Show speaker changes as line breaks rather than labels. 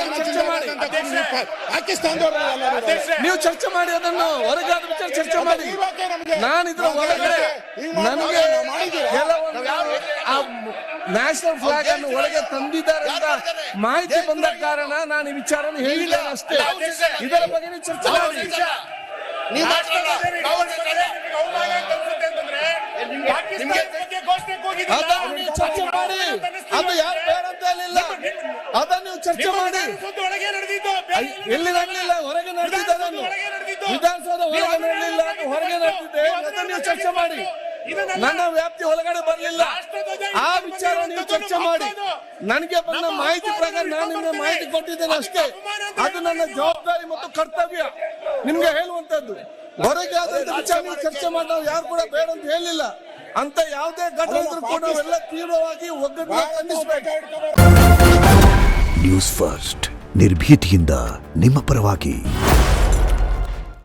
ಚರ್ಚೆ ಮಾಡಿ, ನೀವು ಚರ್ಚೆ ಮಾಡಿ, ಅದನ್ನು ಹೊರಗಾದ ವಿಚಾರ ಚರ್ಚೆ ಮಾಡಿ. ನಾನು ಇದ್ರ ಒಳಗಡೆ ನನಗೆ ಕೆಲವೊಂದು ನ್ಯಾಷನಲ್ ಫ್ಲಾಗ್ ಅನ್ನು ಒಳಗೆ ತಂದಿದ್ದಾರೆ ಅಂತ ಮಾಹಿತಿ ಬಂದ ಕಾರಣ ನಾನು ಈ ವಿಚಾರ ಹೇಳಿದ್ದೇನೆ ಅಷ್ಟೇ. ಇದರ ಬಗ್ಗೆ ನೀವು ಚರ್ಚೆ ಮಾಡಿ. ಅದನ್ನು ಚರ್ಚೆ ಮಾಡಿ, ಅದು ಯಾರು ಬೇಡ ಅಂತ ಹೇಳಿಲ್ಲ. ಅದನ್ನು ನೀವು ಚರ್ಚೆ ಮಾಡಿ. ಎಲ್ಲಿ ನಡೆಯಲಿಲ್ಲ, ಹೊರಗೆ ನಡೆದಿದ್ದ, ವಿಧಾನಸೌಧ ಹೊರಗೆ ನಡೆಯಲಿಲ್ಲ, ಹೊರಗೆ ನಡೆದಿದ್ದೆ. ಅದನ್ನು ನೀವು ಚರ್ಚೆ ಮಾಡಿ. ನನ್ನ ವ್ಯಾಪ್ತಿ ಒಳಗಡೆ ಬರಲಿಲ್ಲ. ಆ ವಿಚಾರ ನೀವು ಚರ್ಚೆ ಮಾಡಿ. ನನಗೆ ಬಂದ ಮಾಹಿತಿ ಪ್ರಕಾರ ನಾನು ನಿಮಗೆ ಮಾಹಿತಿ ಕೊಟ್ಟಿದ್ದೇನೆ ಅಷ್ಟೇ. ಅದು ನನ್ನ ಜವಾಬ್ದಾರಿ ಮತ್ತು ಕರ್ತವ್ಯ ನಿಮ್ಗೆ ಹೇಳುವಂತದ್ದು. ಹೊರಗೆ ಆದಂತ ವಿಚಾರ ನೀವು ಚರ್ಚೆ ಮಾಡಿ. ನಾವು ಯಾರು ಕೂಡ ಬೇಡ ಅಂತ ಹೇಳಿಲ್ಲ. ಅಂತ ಯಾವುದೇ ಘಟನೆ ಇದ್ರೂ ಕೂಡ ನಾವೆಲ್ಲ ತೀವ್ರವಾಗಿ ಒಗ್ಗಟ್ಟು ಖಂಡಿಸಬೇಕು.
ನ್ಯೂಸ್ ಫಸ್ಟ್, ನಿರ್ಭೀತಿಯಿಂದ ನಿಮ್ಮ ಪರವಾಗಿ.